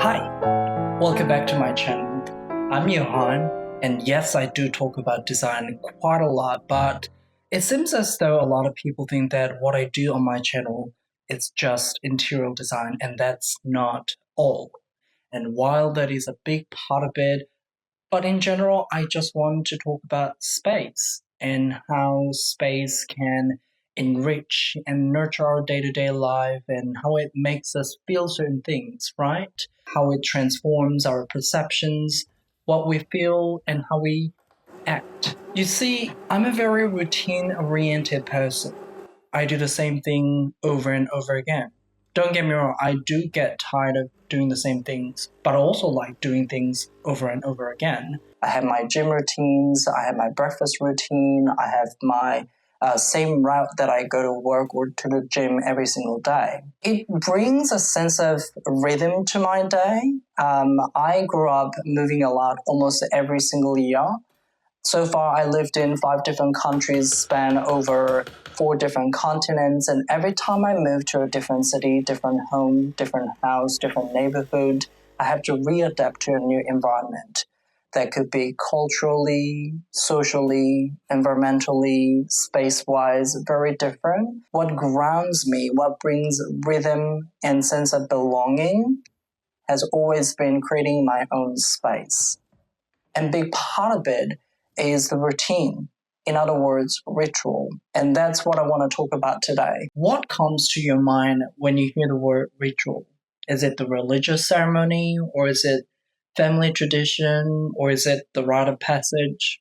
Hi, welcome back to my channel. I'm Johan, and yes, I do talk about design quite a lot, but it seems as though a lot of people think that what I do on my channel is just interior design, and that's not all. And while that is a big part of it, but in general, I just want to talk about space and how space can enrich and nurture our day-to-day life and how it makes us feel certain things, right? How it transforms our perceptions, what we feel, and how we act. You see, I'm a very routine-oriented person. I do the same thing over and over again. Don't get me wrong, I do get tired of doing the same things, but I also like doing things over and over again. I have my gym routines, I have my breakfast routine, I have my same route that I go to work or to the gym every single day. It brings a sense of rhythm to my day. I grew up moving a lot almost every single year. So far, I lived in 5 different countries, span over 4 different continents, and every time I move to a different city, different home, different house, different neighborhood, I have to readapt to a new environment. That could be culturally, socially, environmentally, space-wise, very different. What grounds me, what brings rhythm and sense of belonging has always been creating my own space. And a big part of it is the routine. In other words, ritual. And that's what I want to talk about today. What comes to your mind when you hear the word ritual? Is it the religious ceremony, or is it family tradition, or is it the rite of passage?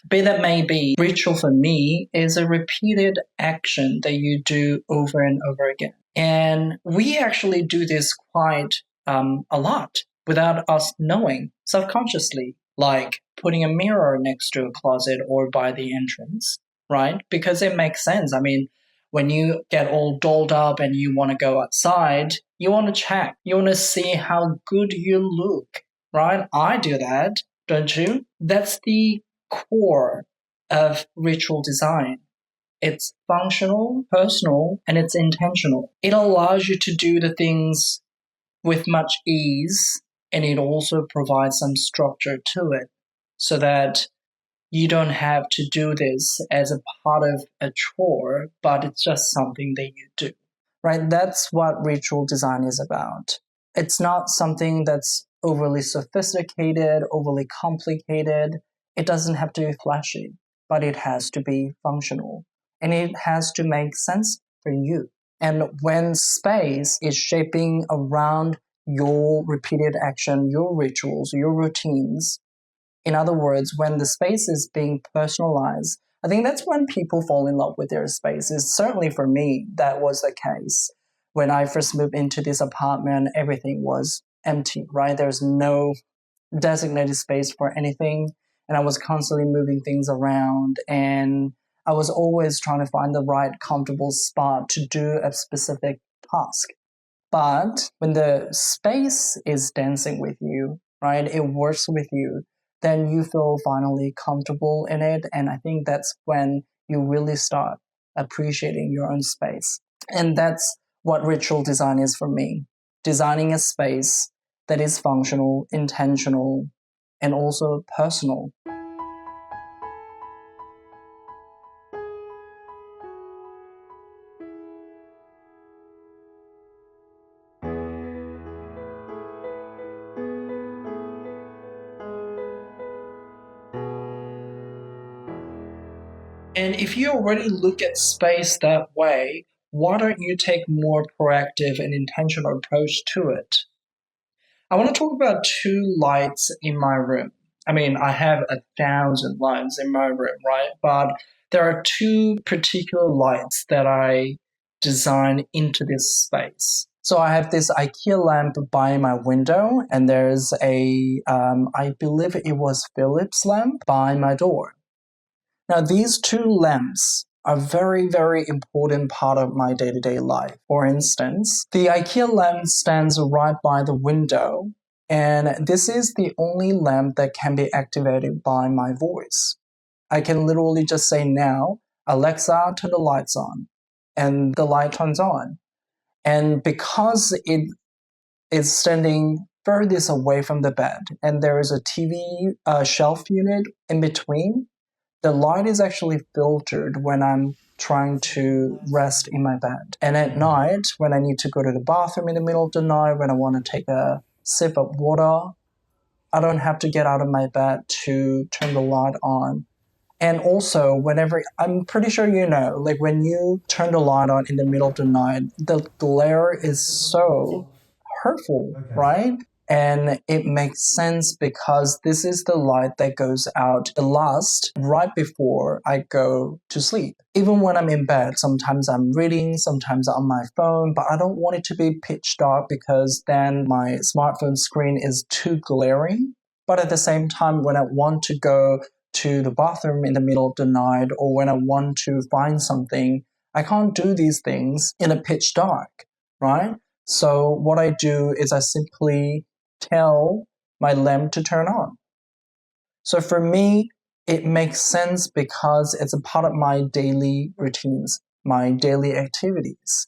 Be that may be, ritual for me is a repeated action that you do over and over again. And we actually do this quite a lot without us knowing, subconsciously, like putting a mirror next to a closet or by the entrance, right? Because it makes sense. I mean, when you get all dolled up and you want to go outside, you want to check, you want to see how good you look, right? I do that, don't you? That's the core of ritual design. It's functional, personal, and it's intentional. It allows you to do the things with much ease, and it also provides some structure to it so that you don't have to do this as a part of a chore, but it's just something that you do, right? That's what ritual design is about. It's not something that's overly sophisticated, overly complicated. It doesn't have to be flashy, but it has to be functional, and it has to make sense for you. And when space is shaping around your repeated action, your rituals, your routines, in other words, when the space is being personalized, I think that's when people fall in love with their spaces. Certainly for me, that was the case. When I first moved into this apartment, everything was empty, right? There's no designated space for anything. And I was constantly moving things around, and I was always trying to find the right comfortable spot to do a specific task. But when the space is dancing with you, right, it works with you, then you feel finally comfortable in it. And I think that's when you really start appreciating your own space. And that's what ritual design is for me. Designing a space that is functional, intentional, and also personal. And if you already look at space that way, why don't you take more proactive and intentional approach to it? I want to talk about 2 lights in my room. I mean, I have 1,000 lights in my room, right? But there are 2 particular lights that I design into this space. So I have this IKEA lamp by my window, and there's I believe it was Philips lamp by my door. Now, these 2 lamps are very, very important part of my day-to-day life. For instance, the IKEA lamp stands right by the window, and this is the only lamp that can be activated by my voice. I can literally just say now, Alexa, turn the lights on, and the light turns on. And because it is standing furthest away from the bed, and there is a TV shelf unit in between. The light is actually filtered when I'm trying to rest in my bed. And at night, when I need to go to the bathroom in the middle of the night, when I want to take a sip of water, I don't have to get out of my bed to turn the light on. And also, whenever, I'm pretty sure you know, like when you turn the light on in the middle of the night, the glare is so hurtful, right? And it makes sense because this is the light that goes out the last right before I go to sleep. Even when I'm in bed, sometimes I'm reading, sometimes on my phone, but I don't want it to be pitch dark because then my smartphone screen is too glaring. But at the same time, when I want to go to the bathroom in the middle of the night or when I want to find something, I can't do these things in a pitch dark, right? So what I do is I simply tell my lamp to turn on. So for me, it makes sense because it's a part of my daily routines, my daily activities.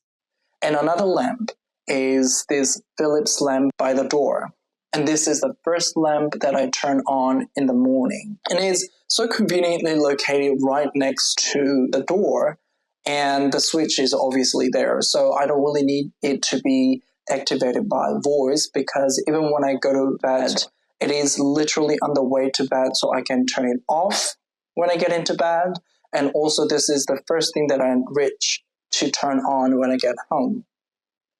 And another lamp is this Philips lamp by the door. And this is the first lamp that I turn on in the morning. And it is so conveniently located right next to the door, and the switch is obviously there. So I don't really need it to be activated by voice because even when I go to bed, it is literally on the way to bed, so I can turn it off when I get into bed. And also this is the first thing that I reach to turn on when I get home.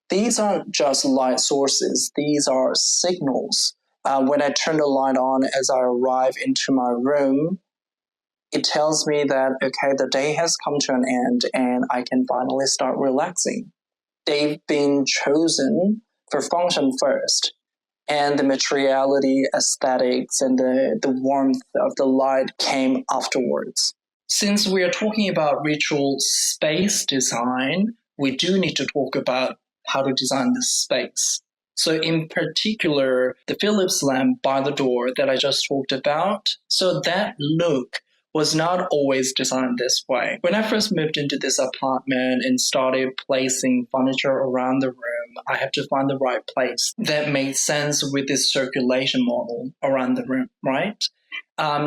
These aren't just light sources, these are signals. When I turn the light on as I arrive into my room, it tells me that, okay, the day has come to an end and I can finally start relaxing. They've been chosen for function first, and the materiality, aesthetics, and the warmth of the light came afterwards. Since we are talking about ritual space design, we do need to talk about how to design the space. So in particular, the Philips lamp by the door that I just talked about, so that look was not always designed this way. When I first moved into this apartment and started placing furniture around the room, I had to find the right place that made sense with this circulation model around the room, right?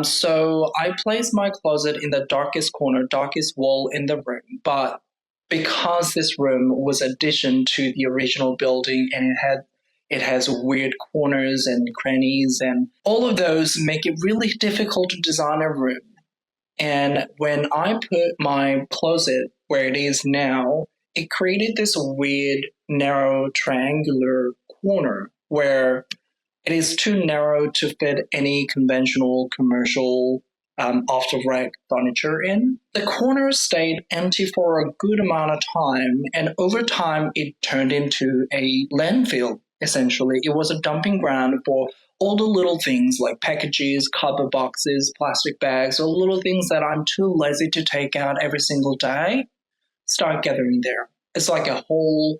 So I placed my closet in the darkest corner, darkest wall in the room, but because this room was addition to the original building and it has weird corners and crannies and all of those make it really difficult to design a room. And when I put my closet where it is now, it created this weird narrow triangular corner where it is too narrow to fit any conventional commercial off-the-rack furniture in. The corner stayed empty for a good amount of time, and over time it turned into a landfill, essentially. It was a dumping ground for all the little things like packages, cardboard boxes, plastic bags, or little things that I'm too lazy to take out every single day, start gathering there. It's like a whole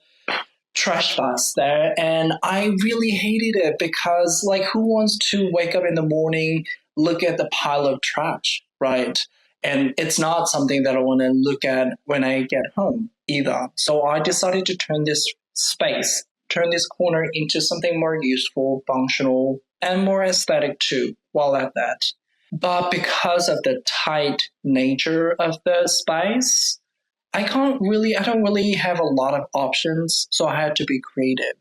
trash bus there, and I really hated it because, like, who wants to wake up in the morning, look at the pile of trash, right? And it's not something that I want to look at when I get home either. So I decided to turn this space, turn this corner into something more useful, functional, and more aesthetic too, while at that. But because of the tight nature of the space, I don't really have a lot of options, so I had to be creative.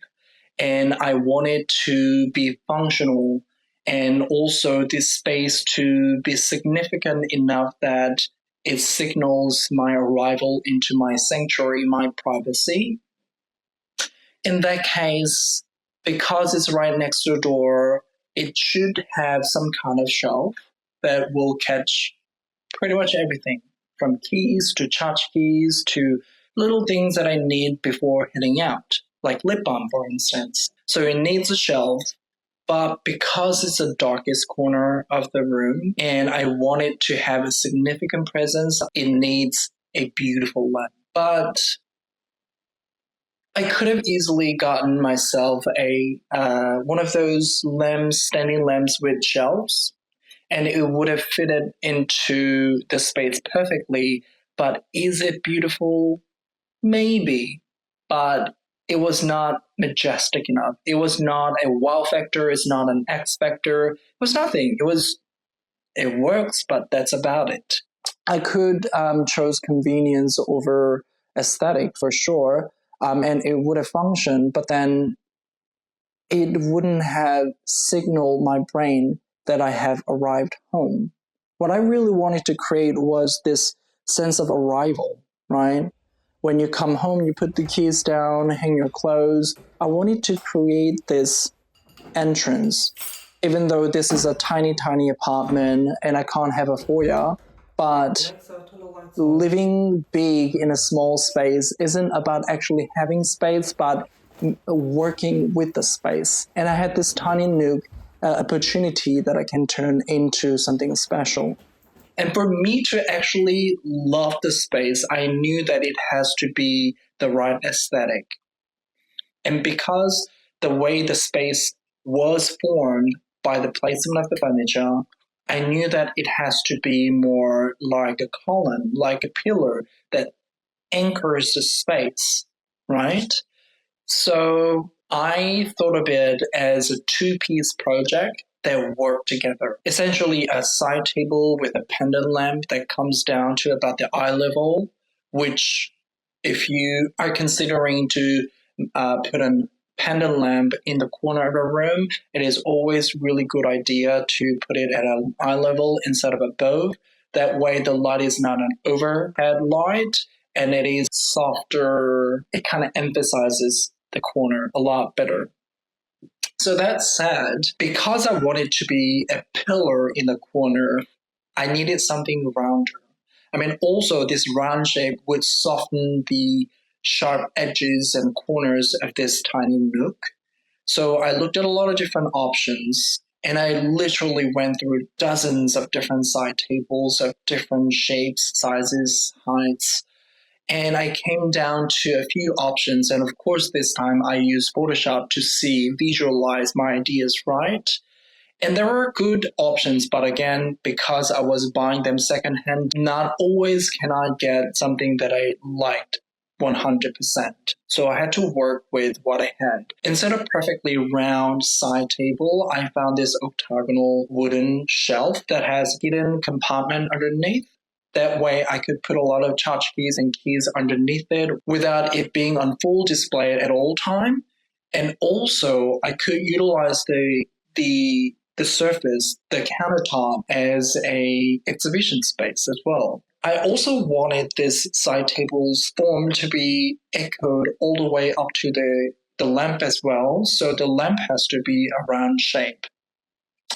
And I wanted to be functional and also this space to be significant enough that it signals my arrival into my sanctuary, my privacy. In that case, because it's right next to the door, it should have some kind of shelf that will catch pretty much everything from keys to tchotchkes to little things that I need before heading out, like lip balm, for instance. So it needs a shelf, but because it's the darkest corner of the room and I want it to have a significant presence, it needs a beautiful lamp. But I could have easily gotten myself a one of those lamps, standing lamps with shelves, and it would have fitted into the space perfectly. But is it beautiful? Maybe. But it was not majestic enough. It was not a wow factor. It's not an X factor. It was nothing. It works, but that's about it. I could choose convenience over aesthetic for sure, and it would have functioned, but then it wouldn't have signaled my brain that I have arrived home. What I really wanted to create was this sense of arrival, right? When you come home, you put the keys down, hang your clothes. I wanted to create this entrance, even though this is a tiny, tiny apartment and I can't have a foyer. But living big in a small space isn't about actually having space, but working with the space. And I had this tiny nook opportunity that I can turn into something special. And for me to actually love the space, I knew that it has to be the right aesthetic. And because the way the space was formed by the placement of the furniture, I knew that it has to be more like a column, like a pillar that anchors the space, right? So I thought of it as a two-piece project that work together. Essentially a side table with a pendant lamp that comes down to about the eye level, which if you are considering to put a pendant lamp in the corner of a room, it is always really good idea to put it at an eye level instead of above. That way the light is not an overhead light and it is softer. It kind of emphasizes the corner a lot better. So that said, because I wanted to be a pillar in the corner, I needed something rounder. I mean, also this round shape would soften the sharp edges and corners of this tiny nook. So I looked at a lot of different options and I literally went through dozens of different side tables of different shapes, sizes, heights. And I came down to a few options. And of course, this time I used Photoshop to visualize my ideas right. And there were good options, but again, because I was buying them secondhand, not always can I get something that I liked 100%. So I had to work with what I had. Instead of perfectly round side table, I found this octagonal wooden shelf that has hidden compartment underneath. That way I could put a lot of tchotchkes and keys underneath it without it being on full display at all time. And also I could utilize the surface, the countertop, as a exhibition space as well. I also wanted this side table's form to be echoed all the way up to the lamp as well. So the lamp has to be a round shape.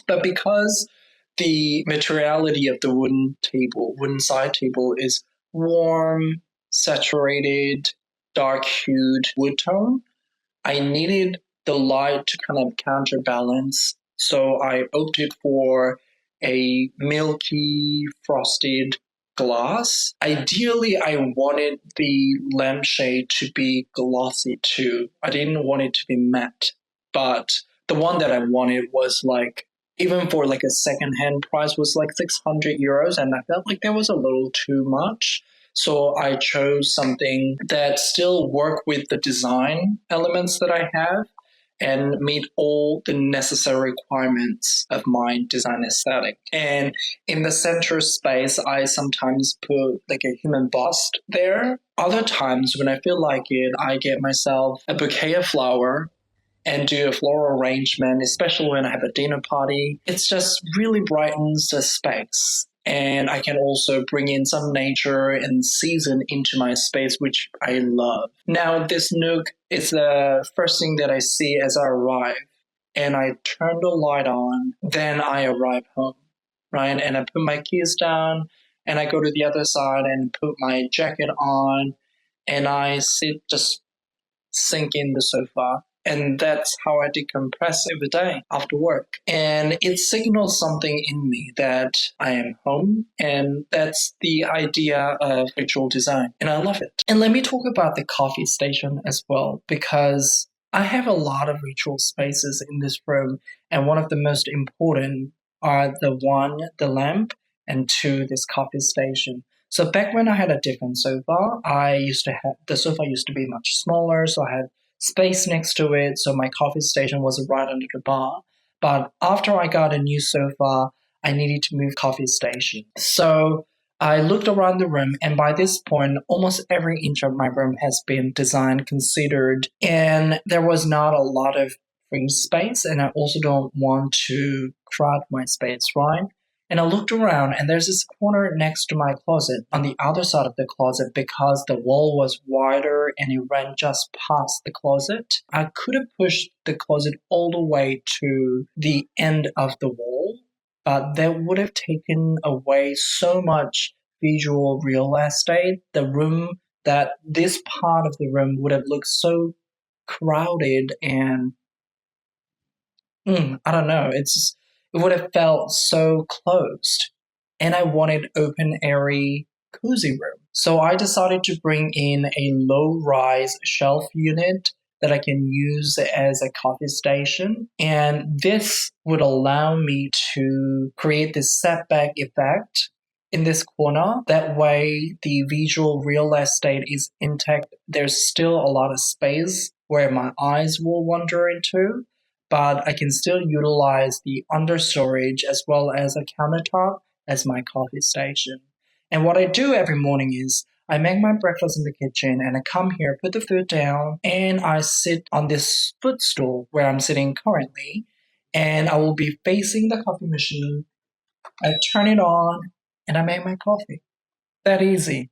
But because the materiality of the wooden side table is warm, saturated, dark-hued wood tone, I needed the light to kind of counterbalance. So I opted for a milky frosted glass. Ideally, I wanted the lampshade to be glossy too. I didn't want it to be matte, but the one that I wanted was like, even for like a second-hand price was like 600 euros, and I felt like that was a little too much. So I chose something that still work with the design elements that I have and meet all the necessary requirements of my design aesthetic. And in the center space, I sometimes put like a human bust there. Other times when I feel like it, I get myself a bouquet of flower and do a floral arrangement, especially when I have a dinner party. It just really brightens the space. And I can also bring in some nature and season into my space, which I love. Now, this nook is the first thing that I see as I arrive. And I turn the light on, then I arrive home, right? And I put my keys down, and I go to the other side and put my jacket on, and I just sink in the sofa. And that's how I decompress every day after work. And it signals something in me that I am home. And that's the idea of visual design. And I love it. And let me talk about the coffee station as well, because I have a lot of ritual spaces in this room. And one of the most important are the lamp, and two, this coffee station. So back when I had a different sofa, the sofa used to be much smaller. So I had space next to it, so my coffee station was right under the bar. But after I got a new sofa, I needed to move coffee station. So I looked around the room, and by this point, almost every inch of my room has been designed, considered, and there was not a lot of free space, and I also don't want to crowd my space, right? And I looked around, and there's this corner next to my closet on the other side of the closet because the wall was wider and it ran just past the closet. I could have pushed the closet all the way to the end of the wall, but that would have taken away so much visual real estate. This part of the room would have looked so crowded and I don't know, it would have felt so closed. And I wanted open, airy, cozy room. So I decided to bring in a low-rise shelf unit that I can use as a coffee station. And this would allow me to create this setback effect in this corner. That way, the visual real estate is intact. There's still a lot of space where my eyes will wander into, but I can still utilize the understorage as well as a countertop as my coffee station. And what I do every morning is I make my breakfast in the kitchen and I come here, put the food down, and I sit on this footstool where I'm sitting currently, and I will be facing the coffee machine. I turn it on and I make my coffee. That easy.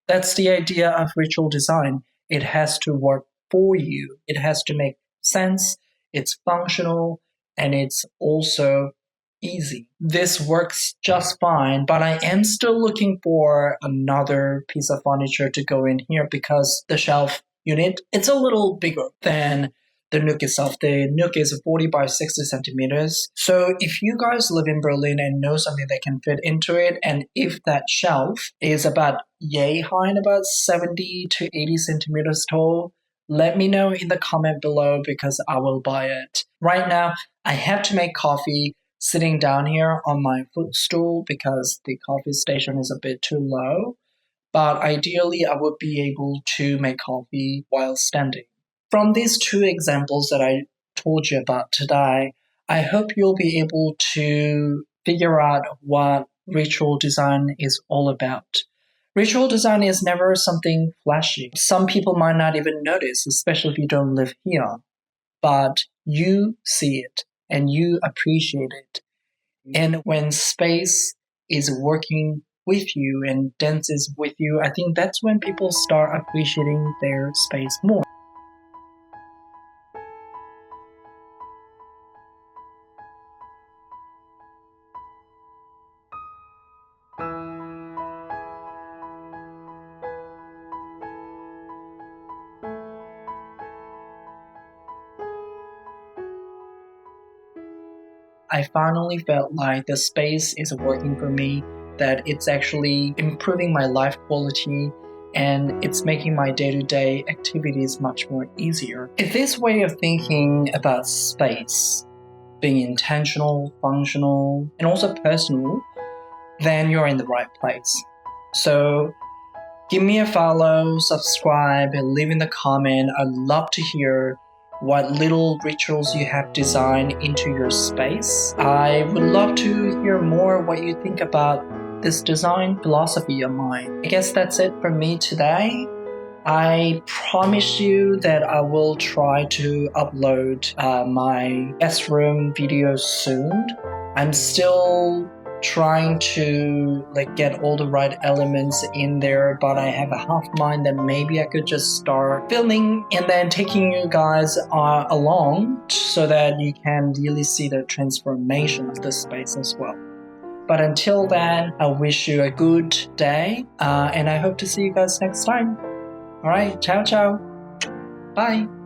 That's the idea of ritual design. It has to work for you. It has to make sense. It's functional, and it's also easy. This works just fine, but I am still looking for another piece of furniture to go in here because the shelf unit, it's a little bigger than the Nook itself. The Nook is 40 by 60 centimeters. So if you guys live in Berlin and know something that can fit into it, and if that shelf is about yay high and about 70 to 80 centimeters tall, let me know in the comment below because I will buy it. Right now, I have to make coffee sitting down here on my footstool because the coffee station is a bit too low. But ideally, I would be able to make coffee while standing. From these two examples that I told you about today, I hope you'll be able to figure out what ritual design is all about. Ritual design is never something flashy. Some people might not even notice, especially if you don't live here. But you see it and you appreciate it. And when space is working with you and dances with you, I think that's when people start appreciating their space more. I finally felt like the space is working for me, that it's actually improving my life quality, and it's making my day-to-day activities much more easier. If this way of thinking about space, being intentional, functional, and also personal, then you're in the right place. So give me a follow, subscribe, and leave in the comment. I'd love to hear what little rituals you have designed into your space. I would love to hear more what you think about this design philosophy of mine. I guess that's it for me today. I promise you that I will try to upload my guest room videos soon. I'm still trying to get all the right elements in there, but I have a half mind that maybe I could just start filming and then taking you guys along so that you can really see the transformation of the space as well. But until then, I wish you a good day and I hope to see you guys next time. Alright, ciao ciao. Bye.